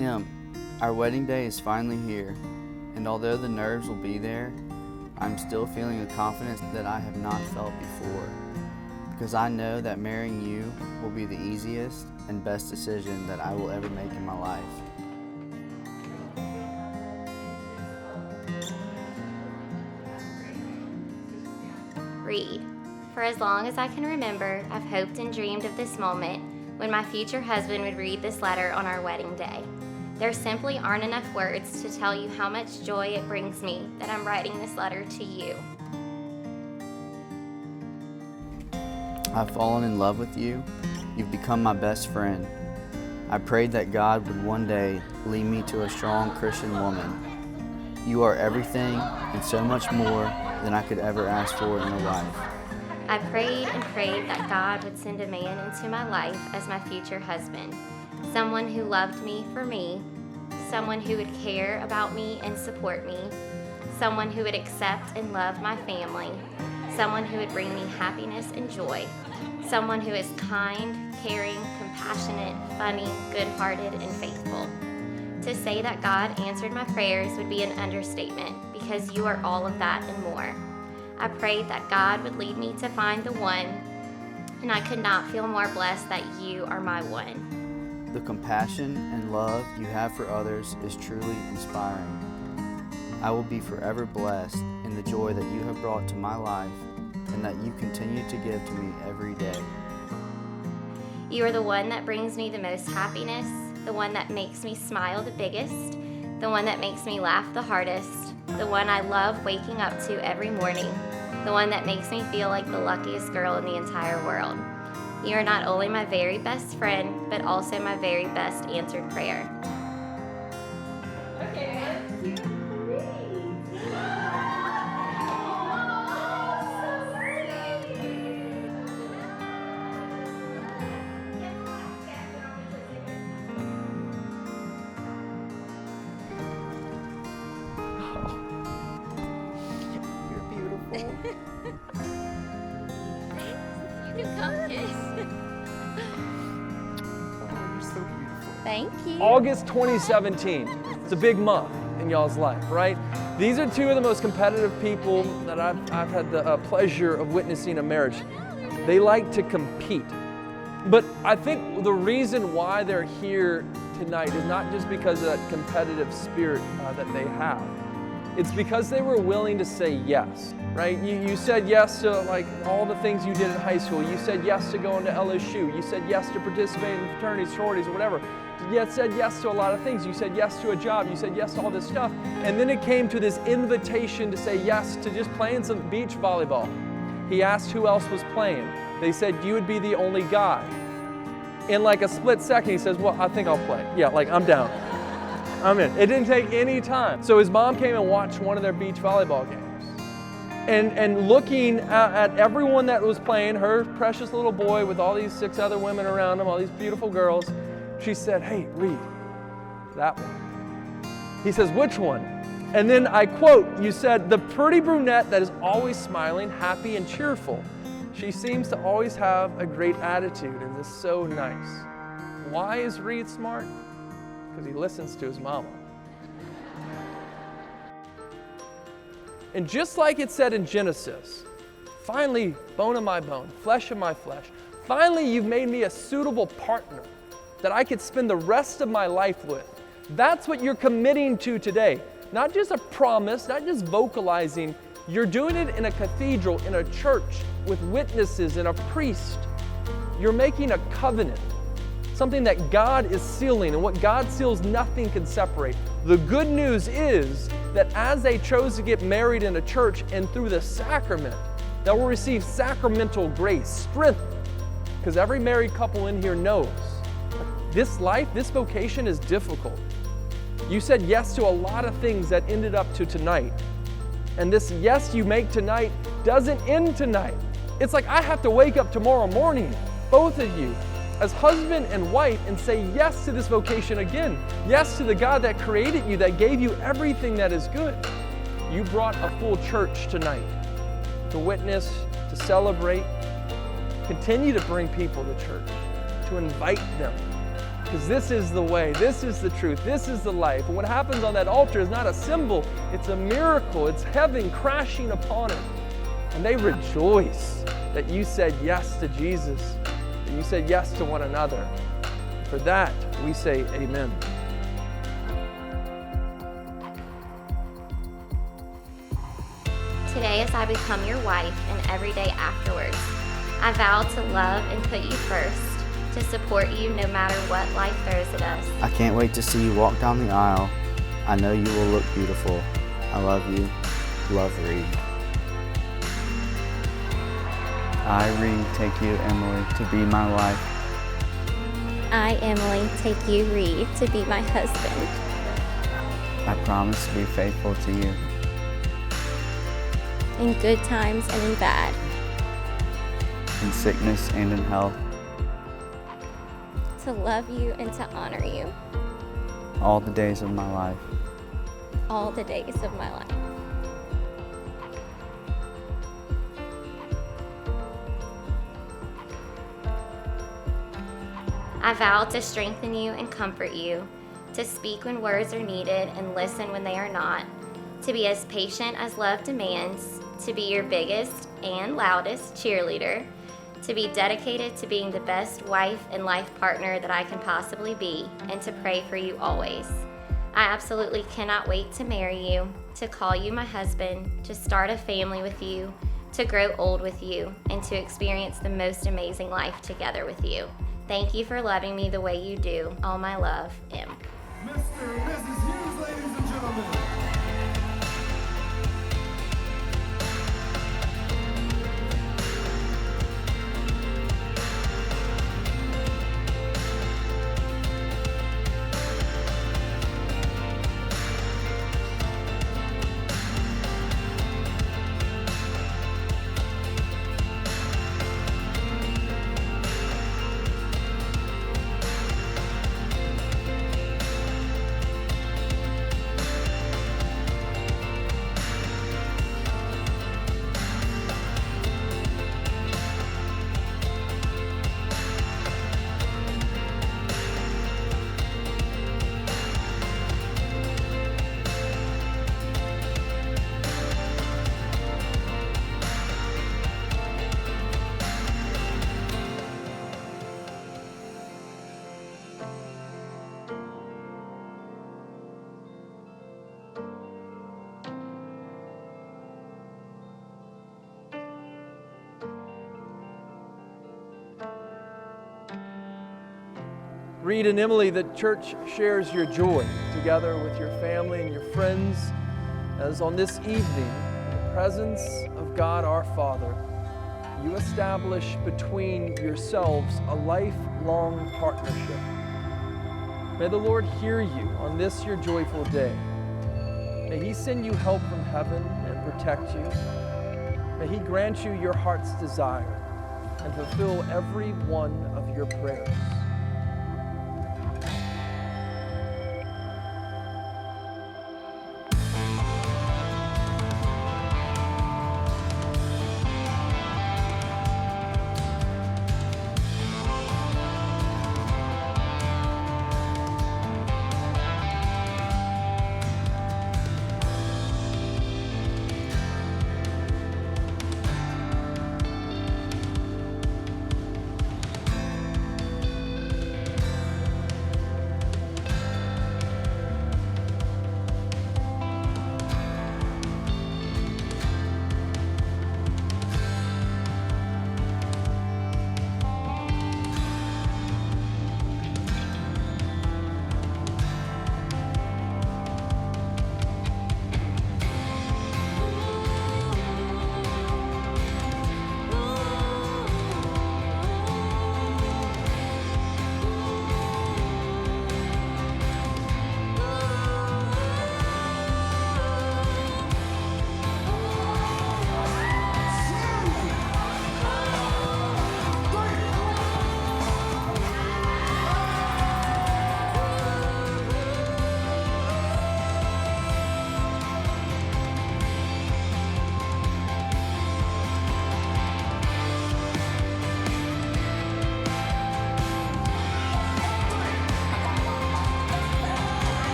Our wedding day is finally here, and although the nerves will be there, I'm still feeling a confidence that I have not felt before, because I know that marrying you will be the easiest and best decision that I will ever make in my life. Reid. For as long as I can remember, I've hoped and dreamed of this moment when my future husband would read this letter on our wedding day. There simply aren't enough words to tell you how much joy it brings me that I'm writing this letter to you. I've fallen in love with you. You've become my best friend. I prayed that God would one day lead me to a strong Christian woman. You are everything and so much more than I could ever ask for in a wife. I prayed and prayed that God would send a man into my life as my future husband. Someone who loved me for me, someone who would care about me and support me, someone who would accept and love my family, someone who would bring me happiness and joy, someone who is kind, caring, compassionate, funny, good-hearted, and faithful. To say that God answered my prayers would be an understatement because you are all of that and more. I prayed that God would lead me to find the one, and I could not feel more blessed that you are my one. The compassion and love you have for others is truly inspiring. I will be forever blessed in the joy that you have brought to my life and that you continue to give to me every day. You are the one that brings me the most happiness, the one that makes me smile the biggest, the one that makes me laugh the hardest, the one I love waking up to every morning, the one that makes me feel like the luckiest girl in the entire world. You are not only my very best friend, but also my very best answered prayer. You can come kiss. Oh, you're so beautiful. Thank you. August 2017. It's a big month in y'all's life, right? These are two of the most competitive people that I've had the pleasure of witnessing a marriage. They like to compete. But I think the reason why they're here tonight is not just because of that competitive spirit that they have. It's because they were willing to say yes, right? You said yes to like all the things you did in high school. You said yes to going to LSU. You said yes to participating in fraternities, sororities, or whatever. You said yes to a lot of things. You said yes to a job. You said yes to all this stuff. And then it came to this invitation to say yes to just playing some beach volleyball. He asked who else was playing. They said you would be the only guy. In like a split second, he says, well, I think I'll play. Yeah, like I'm down. I'm in. It didn't take any time. So his mom came and watched one of their beach volleyball games. And looking at everyone that was playing, her precious little boy with all these 6 other women around him, all these beautiful girls, she said, hey, Reid, that one. He says, which one? And then I quote, you said, the pretty brunette that is always smiling, happy, and cheerful. She seems to always have a great attitude and is so nice. Why is Reid smart? Because he listens to his mama. And just like it said in Genesis, finally, bone of my bone, flesh of my flesh, finally you've made me a suitable partner that I could spend the rest of my life with. That's what you're committing to today. Not just a promise, not just vocalizing. You're doing it in a cathedral, in a church, with witnesses and a priest. You're making a covenant. Something that God is sealing, and what God seals, nothing can separate. The good news is that as they chose to get married in a church and through the sacrament, they will receive sacramental grace, strength, because every married couple in here knows this life, this vocation is difficult. You said yes to a lot of things that ended up to tonight. And this yes you make tonight doesn't end tonight. It's like I have to wake up tomorrow morning, both of you, as husband and wife, and say yes to this vocation again. Yes to the God that created you, that gave you everything that is good. You brought a full church tonight to witness, to celebrate. Continue to bring people to church, to invite them. Because this is the way, this is the truth, this is the life. And what happens on that altar is not a symbol, it's a miracle. It's heaven crashing upon it. And they rejoice that you said yes to Jesus, that you said yes to one another. For that, we say amen. Today, as I become your wife and every day afterwards, I vow to love and put you first, to support you no matter what life throws at us. I can't wait to see you walk down the aisle. I know you will look beautiful. I love you. Love, Reid. I, Reid, take you, Emily, to be my wife. I, Emily, take you, Reid, to be my husband. I promise to be faithful to you. In good times and in bad. In sickness and in health. To love you and to honor you. All the days of my life. All the days of my life. I vow to strengthen you and comfort you, to speak when words are needed and listen when they are not, to be as patient as love demands, to be your biggest and loudest cheerleader, to be dedicated to being the best wife and life partner that I can possibly be, and to pray for you always. I absolutely cannot wait to marry you, to call you my husband, to start a family with you, to grow old with you, and to experience the most amazing life together with you. Thank you for loving me the way you do. All my love, Em. Mr. and Mrs. Hughes, ladies and gentlemen. Reid and Emily, the church shares your joy together with your family and your friends as on this evening, in the presence of God our Father, you establish between yourselves a lifelong partnership. May the Lord hear you on this your joyful day. May He send you help from heaven and protect you. May He grant you your heart's desire and fulfill every one of your prayers.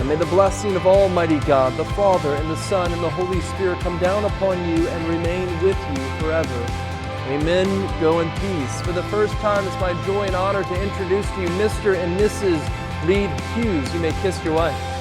And may the blessing of Almighty God, the Father, and the Son, and the Holy Spirit come down upon you and remain with you forever. Amen. Go in peace. For the first time, it's my joy and honor to introduce to you Mr. and Mrs. Reid Hughes. You may kiss your wife.